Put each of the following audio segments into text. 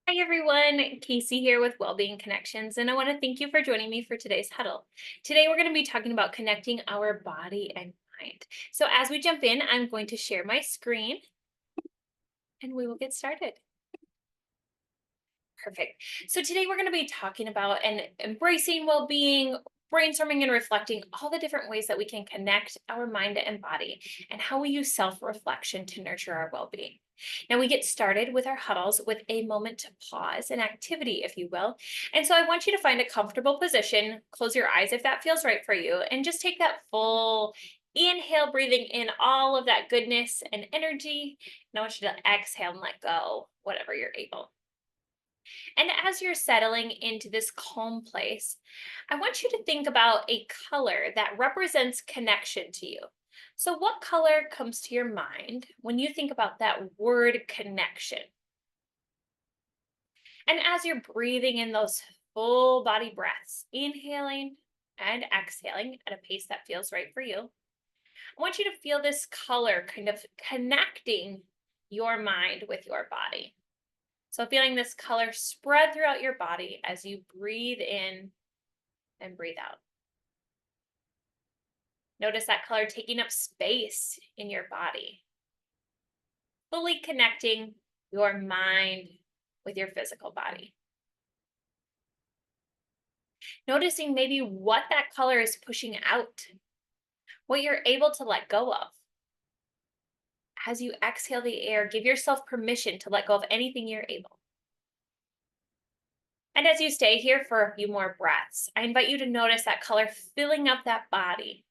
Hi everyone, Casey here with Wellbeing Connections, and I want to thank you for joining me for today's huddle. Today we're going to be talking about connecting our body and mind. So as we jump in, I'm going to share my screen and we will get started. Perfect. So today we're going to be talking about and embracing well-being, brainstorming and reflecting all the different ways that we can connect our mind and body and how we use self-reflection to nurture our well-being. Now we get started with our huddles with a moment to pause, an activity, if you will. And so I want you to find a comfortable position, close your eyes if that feels right for you, and just take that full inhale, breathing in all of that goodness and energy. And I want you to exhale and let go, whatever you're able. And as you're settling into this calm place, I want you to think about a color that represents connection to you. So, what color comes to your mind when you think about that word connection? And as you're breathing in those full body breaths, inhaling and exhaling at a pace that feels right for you, I want you to feel this color kind of connecting your mind with your body. So feeling this color spread throughout your body as you breathe in and breathe out. Notice that color taking up space in your body, fully connecting your mind with your physical body. Noticing maybe what that color is pushing out, what you're able to let go of. As you exhale the air, give yourself permission to let go of anything you're able. And as you stay here for a few more breaths, I invite you to notice that color filling up that body,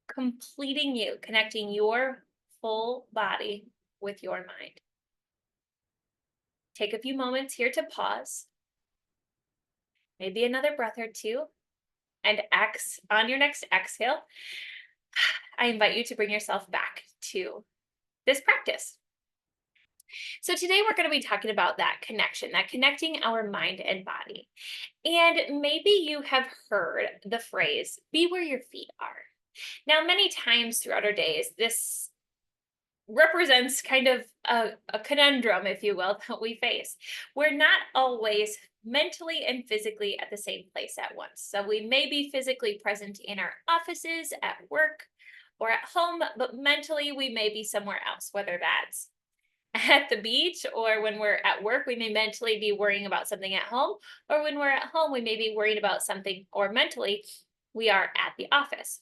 completing you, connecting your full body with your mind. Take a few moments here to pause, maybe another breath or two, and on your next exhale, I invite you to bring yourself back to this practice. So today we're going to be talking about that connection, that connecting our mind and body. And maybe you have heard the phrase, be where your feet are. Now, many times throughout our days, this represents kind of a conundrum, if you will, that we face. We're not always mentally and physically at the same place at once. So we may be physically present in our offices, at work, or at home, but mentally we may be somewhere else, whether that's at the beach or when we're at work, we may mentally be worrying about something at home, or when we're at home, we may be worried about something, or mentally, we are at the office.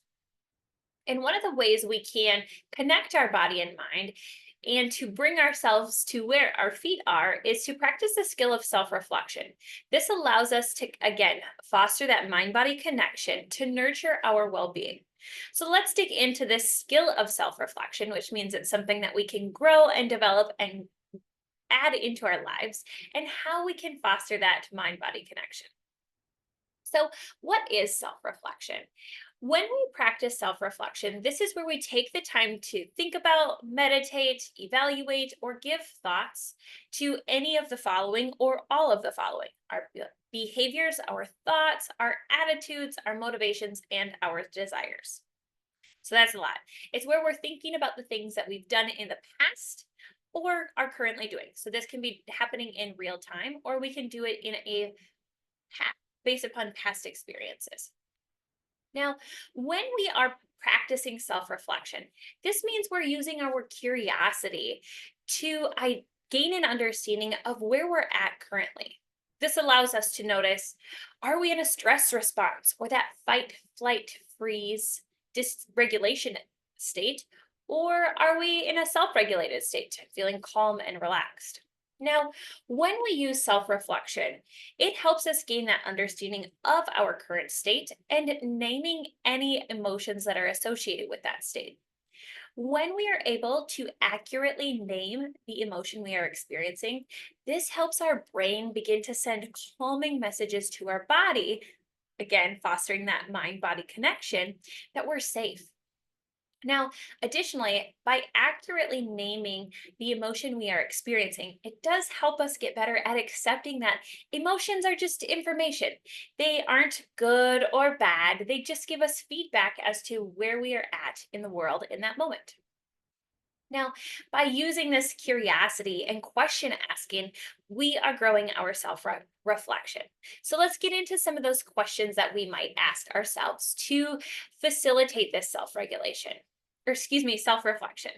And one of the ways we can connect our body and mind and to bring ourselves to where our feet are is to practice the skill of self reflection. This allows us to, again, foster that mind body connection to nurture our well being. So let's dig into this skill of self reflection, which means it's something that we can grow and develop and add into our lives, and how we can foster that mind body connection. So, what is self reflection? When we practice self reflection, this is where we take the time to think about, meditate, evaluate, or give thoughts to any of the following or all of the following: our behaviors, our thoughts, our attitudes, our motivations, and our desires. So that's a lot. It's where we're thinking about the things that we've done in the past or are currently doing. So this can be happening in real time, or we can do it in a based upon past experiences. Now, when we are practicing self reflection, this means we're using our curiosity to gain an understanding of where we're at currently. This allows us to notice, are we in a stress response or that fight, flight, freeze, dysregulation state? Or are we in a self regulated state, feeling calm and relaxed? Now, when we use self reflection, it helps us gain that understanding of our current state and naming any emotions that are associated with that state. When we are able to accurately name the emotion we are experiencing, this helps our brain begin to send calming messages to our body, again, fostering that mind body connection, that we're safe. Now, additionally, by accurately naming the emotion we are experiencing, it does help us get better at accepting that emotions are just information. They aren't good or bad, they just give us feedback as to where we are at in the world in that moment. Now, by using this curiosity and question asking, we are growing our reflection. So, let's get into some of those questions that we might ask ourselves to facilitate this self regulation, or excuse me, self reflection.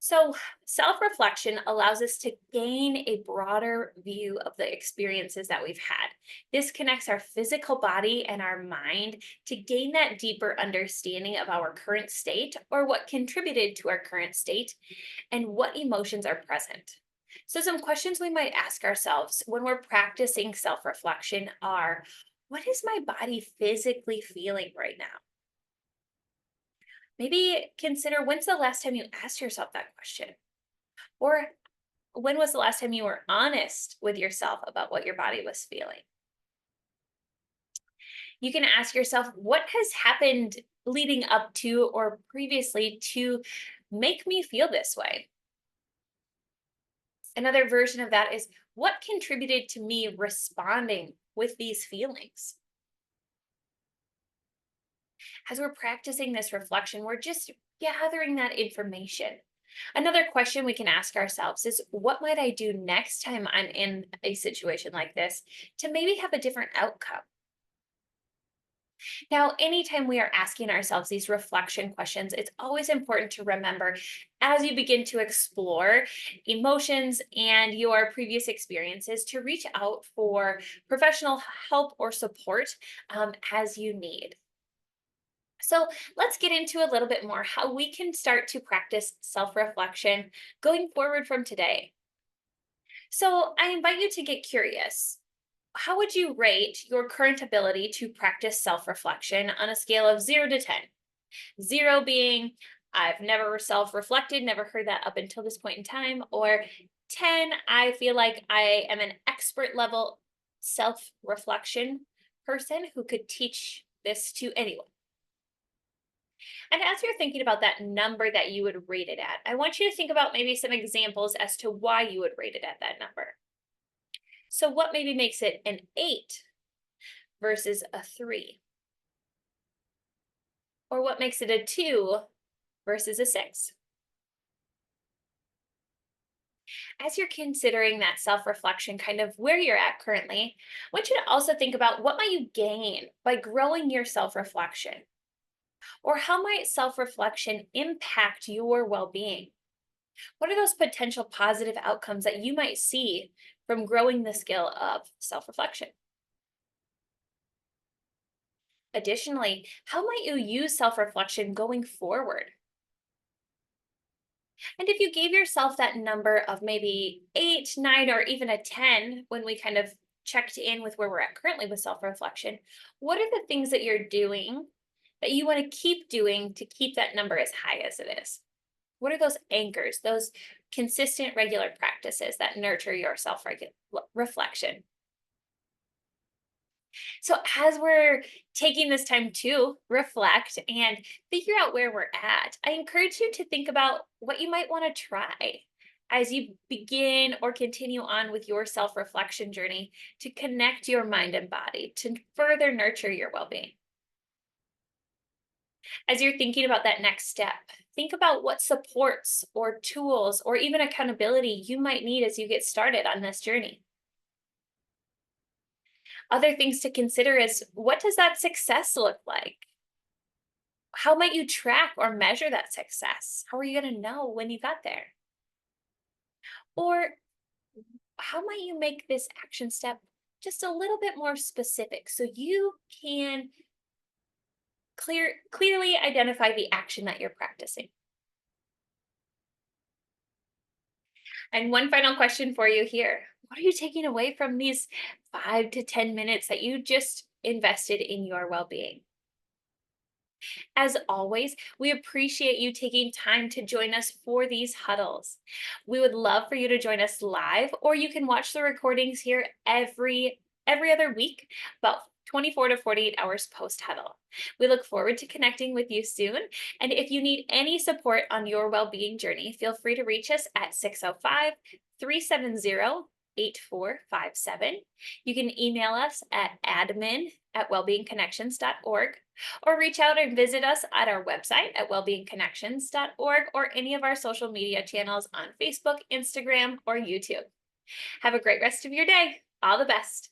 So, self reflection allows us to gain a broader view of the experiences that we've had. This connects our physical body and our mind to gain that deeper understanding of our current state or what contributed to our current state and what emotions are present. So, some questions we might ask ourselves when we're practicing self reflection are: what is my body physically feeling right now? Maybe consider, when's the last time you asked yourself that question? Or when was the last time you were honest with yourself about what your body was feeling? You can ask yourself, what has happened leading up to or previously to make me feel this way? Another version of that is, what contributed to me responding with these feelings? As we're practicing this reflection, we're just gathering that information. Another question we can ask ourselves is, what might I do next time I'm in a situation like this to maybe have a different outcome? Now, anytime we are asking ourselves these reflection questions, it's always important to remember, as you begin to explore emotions and your previous experiences, to reach out for professional help or support as you need. So let's get into a little bit more how we can start to practice self reflection going forward from today. So I invite you to get curious. How would you rate your current ability to practice self reflection on a scale of 0 to 10? 0 being, I've never self reflected, never heard that up until this point in time, or 10, I feel like I am an expert level self reflection person who could teach this to anyone. And as you're thinking about that number that you would rate it at, I want you to think about maybe some examples as to why you would rate it at that number. So, what maybe makes it an 8 versus a 3? Or what makes it a 2 versus a 6? As you're considering that self reflection, kind of where you're at currently, I want you to also think about, what might you gain by growing your self reflection? Or how might self reflection impact your well being? What are those potential positive outcomes that you might see from growing the skill of self reflection? Additionally, how might you use self reflection going forward? And if you gave yourself that number of maybe 8, 9, or even a 10 when we kind of checked in with where we're at currently with self reflection, what are the things that you're doing that you want to keep doing to keep that number as high as it is? What are those anchors, those consistent, regular practices that nurture your self reflection? So, as we're taking this time to reflect and figure out where we're at, I encourage you to think about what you might want to try as you begin or continue on with your self reflection journey to connect your mind and body to further nurture your well being. As you're thinking about that next step, think about what supports or tools or even accountability you might need as you get started on this journey. Other things to consider is, what does that success look like? How might you track or measure that success? How are you going to know when you got there? Or how might you make this action step just a little bit more specific so you can clearly identify the action that you're practicing? And one final question for you here. What are you taking away from these 5 to 10 minutes that you just invested in your well being? As always, we appreciate you taking time to join us for these huddles. We would love for you to join us live, or you can watch the recordings here every other week, about 24 to 48 hours post huddle. We look forward to connecting with you soon. And if you need any support on your well-being journey, feel free to reach us at 605 370 8457. You can email us at admin@wellbeingconnections.org or reach out and visit us at our website at wellbeingconnections.org or any of our social media channels on Facebook, Instagram, or YouTube. Have a great rest of your day. All the best.